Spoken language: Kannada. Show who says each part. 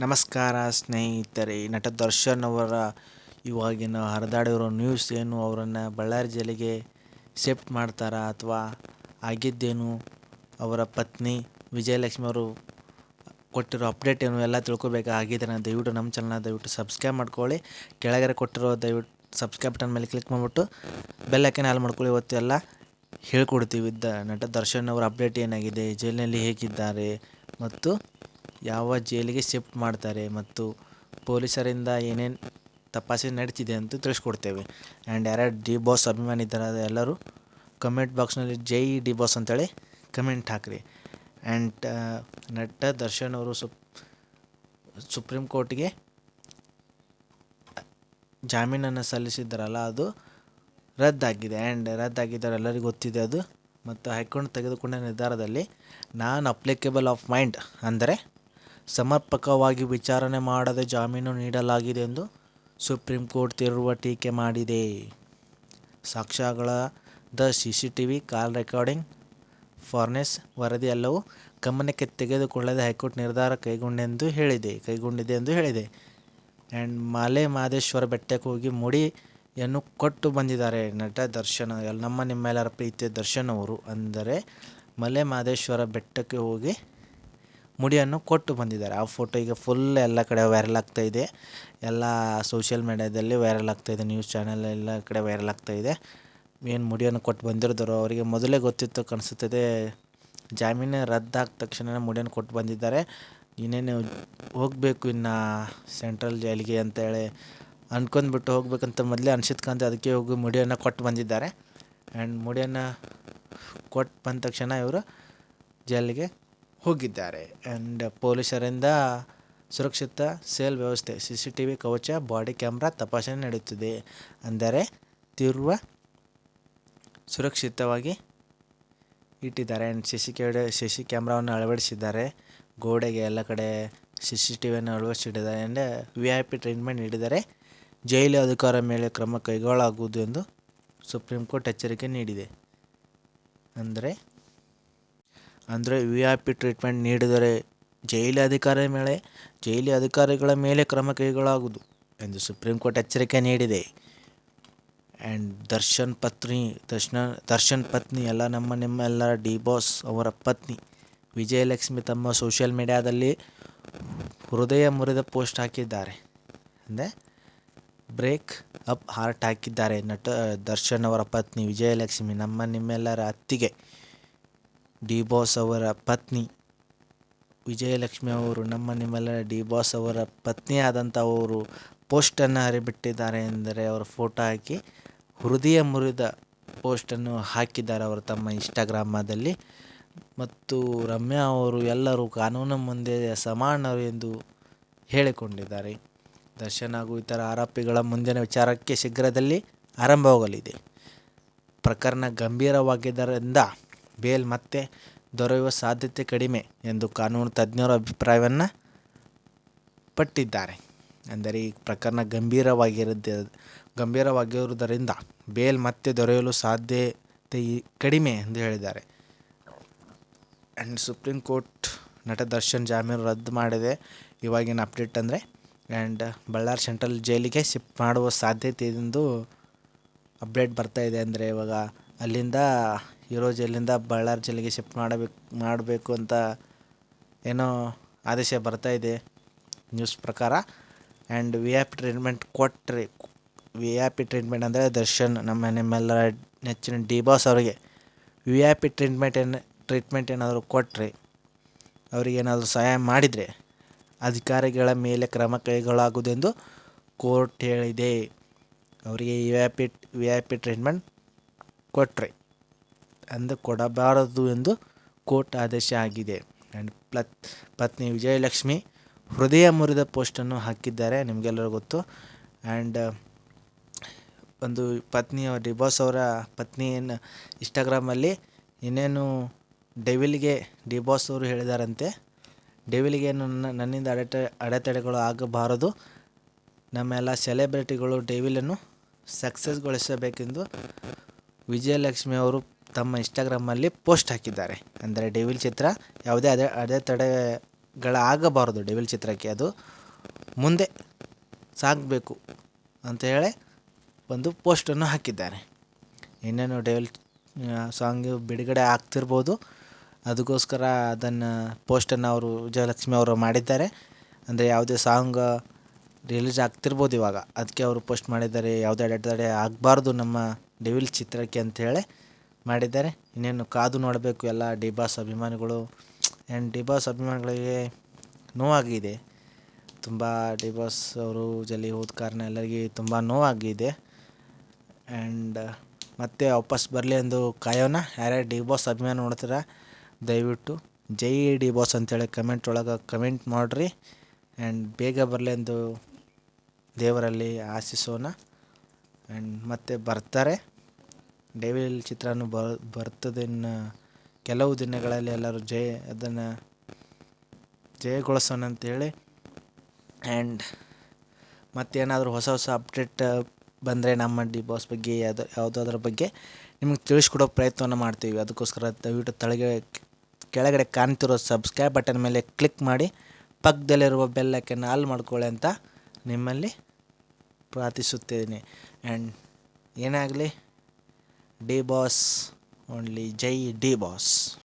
Speaker 1: ನಮಸ್ಕಾರ ಸ್ನೇಹಿತರೆ. ನಟ ದರ್ಶನ್ ಅವರ ಇವಾಗಿನ ಹರಿದಾಡಿರೋ ನ್ಯೂಸ್ ಏನು, ಅವರನ್ನು ಬಳ್ಳಾರಿ ಜೈಲಿಗೆ ಶಿಫ್ಟ್ ಮಾಡ್ತಾರಾ ಅಥವಾ ಆಗಿದ್ದೇನು, ಅವರ ಪತ್ನಿ ವಿಜಯಲಕ್ಷ್ಮಿ ಅವರು ಕೊಟ್ಟಿರೋ ಅಪ್ಡೇಟ್ ಏನು ಎಲ್ಲ ತಿಳ್ಕೊಬೇಕಾಗಿದ್ರೆ ದಯವಿಟ್ಟು ನಮ್ಮ ಚಾನಲ್ನ ದಯವಿಟ್ಟು ಸಬ್ಸ್ಕ್ರೈಬ್ ಮಾಡ್ಕೊಳ್ಳಿ. ಕೆಳಗಡೆ ಕೊಟ್ಟಿರೋ ದಯವಿಟ್ಟು ಸಬ್ಸ್ಕ್ರೈಬ್ ಬಟನ್ ಮೇಲೆ ಕ್ಲಿಕ್ ಮಾಡಿಬಿಟ್ಟು ಬೆಲ್ ಐಕಾನ್ ಆಲ್ ಮಾಡ್ಕೊಳ್ಳಿ. ಇವತ್ತು ಎಲ್ಲ ಹೇಳ್ಕೊಡ್ತೀವಿ. ನಟ ದರ್ಶನ್ ಅವರ ಅಪ್ಡೇಟ್ ಏನಾಗಿದೆ, ಜೈಲಿನಲ್ಲಿ ಹೇಗಿದ್ದಾರೆ ಮತ್ತು ಯಾವ ಜೈಲಿಗೆ ಶಿಫ್ಟ್ ಮಾಡ್ತಾರೆ ಮತ್ತು ಪೊಲೀಸರಿಂದ ಏನೇನು ತಪಾಸಣೆ ನಡೀತಿದೆ ಅಂತ ತಿಳಿಸ್ಕೊಡ್ತೇವೆ. ಆ್ಯಂಡ್ ಯಾರ್ಯಾರು ಡಿ ಬಾಸ್ ಅಭಿಮಾನಿ ಇದ್ದಾರೆ ಎಲ್ಲರೂ ಕಮೆಂಟ್ ಬಾಕ್ಸ್ನಲ್ಲಿ ಜೈ ಡಿ ಬಾಸ್ ಅಂತೇಳಿ ಕಮೆಂಟ್ ಹಾಕಿರಿ. ಆ್ಯಂಡ್ ನಟ ದರ್ಶನ್ ಅವರು ಸುಪ್ರೀಂ ಕೋರ್ಟ್ಗೆ ಜಾಮೀನನ್ನು ಸಲ್ಲಿಸಿದ್ದಾರಲ್ಲ, ಅದು ರದ್ದಾಗಿದೆ. ಆ್ಯಂಡ್ ರದ್ದಾಗಿದ್ದಾರೆ ಎಲ್ಲರಿಗೂ ಗೊತ್ತಿದೆ ಅದು. ಮತ್ತು ಹೈಕೋರ್ಟ್ ತೆಗೆದುಕೊಂಡ ನಿರ್ಧಾರದಲ್ಲಿ ನಾನ್ ಅಪ್ಲಿಕೇಬಲ್ ಆಫ್ ಮೈಂಡ್ ಅಂದರೆ ಸಮರ್ಪಕವಾಗಿ ವಿಚಾರಣೆ ಮಾಡದೆ ಜಾಮೀನು ನೀಡಲಾಗಿದೆ ಎಂದು ಸುಪ್ರೀಂ ಕೋರ್ಟ್ ತೀವ್ರ ಟೀಕೆ ಮಾಡಿದೆ. ಸಾಕ್ಷ್ಯಗಳಾದ CCTV, ಕಾಲ್ ರೆಕಾರ್ಡಿಂಗ್, ಫಾರೆನ್ಸಿಕ್ ವರದಿ ಎಲ್ಲವೂ ಗಮನಕ್ಕೆ ತೆಗೆದುಕೊಳ್ಳದೆ ಹೈಕೋರ್ಟ್ ನಿರ್ಧಾರ ಕೈಗೊಂಡಿದೆ ಎಂದು ಹೇಳಿದೆ. ಆ್ಯಂಡ್ ಮಲೆ ಮಹದೇಶ್ವರ ಬೆಟ್ಟಕ್ಕೆ ಹೋಗಿ ಮುಡಿಯನ್ನು ಕೊಟ್ಟು ಬಂದಿದ್ದಾರೆ ನಟ ದರ್ಶನ್. ನಮ್ಮ ನಿಮ್ಮೆಲ್ಲರ ಪ್ರೀತಿಯ ದರ್ಶನ್ ಅವರು ಅಂದರೆ ಮಲೆ ಮಹದೇಶ್ವರ ಬೆಟ್ಟಕ್ಕೆ ಹೋಗಿ ಮುಡಿಯನ್ನು ಕೊಟ್ಟು ಬಂದಿದ್ದಾರೆ. ಆ ಫೋಟೋ ಈಗ ಫುಲ್ ಎಲ್ಲ ಕಡೆ ವೈರಲ್ ಆಗ್ತಾಯಿದೆ. ಎಲ್ಲ ಸೋಷಿಯಲ್ ಮೀಡ್ಯಾದಲ್ಲಿ ವೈರಲ್ ಆಗ್ತಾಯಿದೆ, ನ್ಯೂಸ್ ಚಾನಲ್ ಎಲ್ಲ ಕಡೆ ವೈರಲ್ ಆಗ್ತಾಯಿದೆ. ಏನು ಮುಡಿಯನ್ನು ಕೊಟ್ಟು ಬಂದಿರೋದು ಅವರಿಗೆ ಮೊದಲೇ ಗೊತ್ತಿತ್ತು ಕಾಣಿಸುತ್ತದೆ. ಜಾಮೀನು ರದ್ದಾದ ತಕ್ಷಣ ಮುಡಿಯನ್ನು ಕೊಟ್ಟು ಬಂದಿದ್ದಾರೆ. ಇನ್ನೇನು ಹೋಗಬೇಕು ಇನ್ನು ಸೆಂಟ್ರಲ್ ಜೈಲಿಗೆ ಅಂತೇಳಿ ಅಂದ್ಕೊಂಡ್ಬಿಟ್ಟು ಹೋಗ್ಬೇಕಂತ ಮೊದಲೇ ಅನಿಸಿದ್ಕಂತ ಅದಕ್ಕೆ ಹೋಗಿ ಮುಡಿಯನ್ನು ಕೊಟ್ಟು ಬಂದಿದ್ದಾರೆ. ಆ್ಯಂಡ್ ಮುಡಿಯನ್ನು ಕೊಟ್ಟು ಬಂದ ತಕ್ಷಣ ಇವರು ಜೈಲಿಗೆ ಹೋಗಿದ್ದಾರೆ. ಆ್ಯಂಡ್ ಪೊಲೀಸರಿಂದ ಸುರಕ್ಷಿತ ಸೆಲ್ ವ್ಯವಸ್ಥೆ, CCTV ಕವಚ, ಬಾಡಿ ಕ್ಯಾಮ್ರಾ ತಪಾಸಣೆ ನಡೆಯುತ್ತಿದೆ. ಅಂದರೆ ತೀವ್ರ ಸುರಕ್ಷಿತವಾಗಿ ಇಟ್ಟಿದ್ದಾರೆ. ಆ್ಯಂಡ್ CC ಕ್ಯಾಮ್ರಾವನ್ನು ಅಳವಡಿಸಿದ್ದಾರೆ. ಗೋಡೆಗೆ ಎಲ್ಲ ಕಡೆ CCTVಯನ್ನು ಅಳವಡಿಸಿಟ್ಟಿದ್ದಾರೆ. ಆ್ಯಂಡ್ VIP ಟ್ರೀಟ್ಮೆಂಟ್ ನೀಡಿದರೆ ಜೈಲು ಅಧಿಕಾರಿ ಮೇಲೆ ಕ್ರಮ ಕೈಗೊಳ್ಳಲಾಗುವುದು ಎಂದು ಸುಪ್ರೀಂ ಕೋರ್ಟ್ ಎಚ್ಚರಿಕೆ ನೀಡಿದೆ. ಅಂದರೆ VIP ಟ್ರೀಟ್ಮೆಂಟ್ ನೀಡಿದರೆ ಜೈಲು ಅಧಿಕಾರಿಗಳ ಮೇಲೆ ಕ್ರಮ ಕೈಗೊಳ್ಳಲಾಗುವುದು ಎಂದು ಸುಪ್ರೀಂ ಕೋರ್ಟ್ ಎಚ್ಚರಿಕೆ ನೀಡಿದೆ. ಆ್ಯಂಡ್ ದರ್ಶನ್ ಪತ್ನಿ ಎಲ್ಲ ನಿಮ್ಮೆಲ್ಲರ ಡಿ ಬಾಸ್ ಅವರ ಪತ್ನಿ ವಿಜಯಲಕ್ಷ್ಮಿ ತಮ್ಮ ಸೋಷಿಯಲ್ ಮೀಡ್ಯಾದಲ್ಲಿ ಹೃದಯ ಮುರಿದ ಪೋಸ್ಟ್ ಹಾಕಿದ್ದಾರೆ. ಅಂದರೆ ಬ್ರೇಕ್ ಅಪ್ ಹಾರ್ಟ್ ಹಾಕಿದ್ದಾರೆ. ನಟ ದರ್ಶನ್ ಅವರ ಪತ್ನಿ ವಿಜಯಲಕ್ಷ್ಮಿ, ನಿಮ್ಮೆಲ್ಲರ ಅತ್ತಿಗೆ ಡಿ ಬಾಸ್ ಅವರ ಪತ್ನಿ ವಿಜಯಲಕ್ಷ್ಮಿ ಅವರು ನಿಮ್ಮೆಲ್ಲರ ಡಿ ಬಾಸ್ ಅವರ ಪತ್ನಿಯಾದಂಥ ಅವರು ಪೋಸ್ಟನ್ನು ಹರಿಬಿಟ್ಟಿದ್ದಾರೆ. ಎಂದರೆ ಅವರ ಫೋಟೋ ಹಾಕಿ ಹೃದಯ ಮುರಿದ ಪೋಸ್ಟನ್ನು ಹಾಕಿದ್ದಾರೆ ಅವರು ತಮ್ಮ ಇನ್ಸ್ಟಾಗ್ರಾಮದಲ್ಲಿ. ಮತ್ತು ರಮ್ಯಾ ಅವರು ಎಲ್ಲರೂ ಕಾನೂನು ಮುಂದೆ ಸಮಾನರು ಎಂದು ಹೇಳಿಕೊಂಡಿದ್ದಾರೆ. ದರ್ಶನ್ ಹಾಗೂ ಇತರ ಆರೋಪಿಗಳ ಮುಂದಿನ ವಿಚಾರಕ್ಕೆ ಶೀಘ್ರದಲ್ಲಿ ಆರಂಭವಾಗಲಿದೆ. ಪ್ರಕರಣ ಗಂಭೀರವಾಗಿದ್ದರಿಂದ ಬೇಲ್ ಮತ್ತೆ ದೊರೆಯುವ ಸಾಧ್ಯತೆ ಕಡಿಮೆ ಎಂದು ಕಾನೂನು ತಜ್ಞರು ಅಭಿಪ್ರಾಯವನ್ನು ಪಟ್ಟಿದ್ದಾರೆ. ಅಂದರೆ ಈ ಪ್ರಕರಣ ಗಂಭೀರವಾಗಿರುವುದರಿಂದ ಬೇಲ್ ಮತ್ತೆ ದೊರೆಯಲು ಸಾಧ್ಯತೆ ಕಡಿಮೆ ಎಂದು ಹೇಳಿದ್ದಾರೆ. ಆ್ಯಂಡ್ ಸುಪ್ರೀಂ ಕೋರ್ಟ್ ನಟ ದರ್ಶನ್ ಜಾಮೀನು ರದ್ದು ಮಾಡಿದೆ. ಇವಾಗಿನ ಅಪ್ಡೇಟ್ ಅಂದರೆ ಆ್ಯಂಡ್ ಬಳ್ಳಾರಿ ಸೆಂಟ್ರಲ್ ಜೈಲಿಗೆ ಶಿಫ್ಟ್ ಮಾಡುವ ಸಾಧ್ಯತೆ ಎಂದು ಅಪ್ಡೇಟ್ ಬರ್ತಾಯಿದೆ. ಅಂದರೆ ಇವಾಗ ಅಲ್ಲಿಂದ ಇರೋ ಜೈಲಿಂದ ಬಳ್ಳಾರಿ ಜೈಲಿಗೆ ಶಿಫ್ಟ್ ಮಾಡಬೇಕು ಅಂತ ಏನೋ ಆದೇಶ ಬರ್ತಾಯಿದೆ ನ್ಯೂಸ್ ಪ್ರಕಾರ. ಆ್ಯಂಡ್ VIP ಟ್ರೀಟ್ಮೆಂಟ್ ಕೊಟ್ಟರೆ, VIP ಟ್ರೀಟ್ಮೆಂಟ್ ಅಂದರೆ ದರ್ಶನ್ ನಿಮ್ಮೆಲ್ಲರ ನೆಚ್ಚಿನ ಡಿ ಬಾಸ್ ಅವರಿಗೆ VIP ಟ್ರೀಟ್ಮೆಂಟ್ ಏನಾದರೂ ಕೊಟ್ಟರೆ, ಅವರಿಗೇನಾದರೂ ಸಹಾಯ ಮಾಡಿದರೆ ಅಧಿಕಾರಿಗಳ ಮೇಲೆ ಕ್ರಮ ಕೈಗೊಳ್ಳಲಾಗುವುದೆಂದು ಕೋರ್ಟ್ ಹೇಳಿದೆ. ಅವರಿಗೆ VIP ಟ್ರೀಟ್ಮೆಂಟ್ ಕೊಟ್ಟರೆ ಕೊಡಬಾರದು ಎಂದು ಕೋರ್ಟ್ ಆದೇಶ ಆಗಿದೆ. ಆ್ಯಂಡ್ ಪತ್ನಿ ವಿಜಯಲಕ್ಷ್ಮಿ ಹೃದಯ ಮುರಿದ ಪೋಸ್ಟನ್ನು ಹಾಕಿದ್ದಾರೆ, ನಿಮಗೆಲ್ಲರೂ ಗೊತ್ತು. ಆ್ಯಂಡ್ ಒಂದು ಡಿ ಬಾಸ್ ಅವರ ಪತ್ನಿಯನ್ನು ಇನ್ಸ್ಟಾಗ್ರಾಮಲ್ಲಿ ಇನ್ನೇನು ಡೆವಿಲ್ಗೆ ಡಿ ಬಾಸ್ ಅವರು ಹೇಳಿದಾರಂತೆ, ಡೆವಿಲ್ಗೆ ನನ್ನಿಂದ ಅಡೆತಡೆಗಳು ಆಗಬಾರದು, ನಮ್ಮೆಲ್ಲ ಸೆಲೆಬ್ರಿಟಿಗಳು ಡೆವಿಲನ್ನು ಸಕ್ಸಸ್ಗೊಳಿಸಬೇಕೆಂದು ವಿಜಯಲಕ್ಷ್ಮಿ ಅವರು ತಮ್ಮ ಇನ್ಸ್ಟಾಗ್ರಾಮಲ್ಲಿ ಪೋಸ್ಟ್ ಹಾಕಿದ್ದಾರೆ. ಅಂದರೆ ಡೆವಿಲ್ ಚಿತ್ರ ಯಾವುದೇ ಅಡೆತಡೆ ಗಳಾಗಬಾರದು ಡೆವಿಲ್ ಚಿತ್ರಕ್ಕೆ, ಅದು ಮುಂದೆ ಸಾಗಬೇಕು ಅಂತ ಹೇಳಿ ಒಂದು ಪೋಸ್ಟನ್ನು ಹಾಕಿದ್ದಾರೆ. ಇನ್ನೇನು ಡೆವಿಲ್ ಸಾಂಗ್ ಬಿಡುಗಡೆ ಆಗ್ತಿರ್ಬೋದು, ಅದಕ್ಕೋಸ್ಕರ ಅದನ್ನು ಪೋಸ್ಟನ್ನು ಅವರು ವಿಜಯಲಕ್ಷ್ಮಿ ಅವರು ಮಾಡಿದ್ದಾರೆ. ಅಂದರೆ ಯಾವುದೇ ಸಾಂಗ್ ರಿಲೀಸ್ ಆಗ್ತಿರ್ಬೋದು ಇವಾಗ, ಅದಕ್ಕೆ ಅವರು ಪೋಸ್ಟ್ ಮಾಡಿದ್ದಾರೆ, ಯಾವುದೇ ಅಡೆತಡೆ ಆಗಬಾರ್ದು ನಮ್ಮ ಡೆವಿಲ್ ಚಿತ್ರಕ್ಕೆ ಅಂಥೇಳಿ ಮಾಡಿದ್ದಾರೆ. ಇನ್ನೇನು ಕಾದು ನೋಡಬೇಕು ಎಲ್ಲ ಡಿ ಬಾಸ್ ಅಭಿಮಾನಿಗಳು. ಆ್ಯಂಡ್ ಡಿ ಬಾಸ್ ಅಭಿಮಾನಿಗಳಿಗೆ ನೋವಾಗಿದೆ ತುಂಬ. ಡಿ ಬಾಸ್ ಅವರು ಜಲ್ದಿ ಹೋದ ಕಾರಣ ಎಲ್ಲರಿಗೆ ತುಂಬ ನೋವಾಗಿದೆ. ಆ್ಯಂಡ್ ಮತ್ತೆ ವಾಪಸ್ ಬರಲಿ ಎಂದು ಕಾಯೋಣ. ಯಾರ್ಯಾರು ಡಿ ಬಾಸ್ ಅಭಿಮಾನ ನೋಡ್ತೀರ ದಯವಿಟ್ಟು ಜೈ ಡಿ ಬಾಸ್ ಅಂತೇಳಿ ಕಮೆಂಟ್ ಒಳಗೆ ಕಮೆಂಟ್ ಮಾಡಿರಿ. ಆ್ಯಂಡ್ ಬೇಗ ಬರಲಿ ಎಂದು ದೇವರಲ್ಲಿ ಆಶಿಸೋಣ. ಆ್ಯಂಡ್ ಮತ್ತೆ ಬರ್ತಾರೆ ಡೆವಿಲ್ ಚಿತ್ರನೂ ಬರ್ತದಿನ್ನು ಕೆಲವು ದಿನಗಳಲ್ಲಿ. ಎಲ್ಲರೂ ಅದನ್ನು ಜಯಗೊಳಿಸೋಣ ಅಂತೇಳಿ. ಆ್ಯಂಡ್ ಮತ್ತೇನಾದರೂ ಹೊಸ ಅಪ್ಡೇಟ್ ಬಂದರೆ ನಮ್ಮ ಡಿ ಬಾಸ್ ಬಗ್ಗೆ ಯಾವುದಾದ್ರ ಬಗ್ಗೆ ನಿಮಗೆ ತಿಳಿಸ್ಕೊಡೋ ಪ್ರಯತ್ನವನ್ನು ಮಾಡ್ತೀವಿ. ಅದಕ್ಕೋಸ್ಕರ ದಯವಿಟ್ಟು ಕೆಳಗಡೆ ಕಾಣ್ತಿರೋ ಸಬ್ಸ್ಕ್ರೈಬ್ ಬಟನ್ ಮೇಲೆ ಕ್ಲಿಕ್ ಮಾಡಿ, ಪಕ್ಕದಲ್ಲಿರುವ ಬೆಲ್ ಐಕನ್ ಆಲ್ ಮಾಡ್ಕೊಳ್ಳಿ ಅಂತ ನಿಮ್ಮಲ್ಲಿ ಪ್ರಾರ್ಥಿಸುತ್ತೇನೆ. ಆ್ಯಂಡ್ ಏನಾಗಲಿ ಡಿ ಬಾಸ್ ಓನ್ಲಿ, ಜೈ ಡಿ ಬಾಸ್.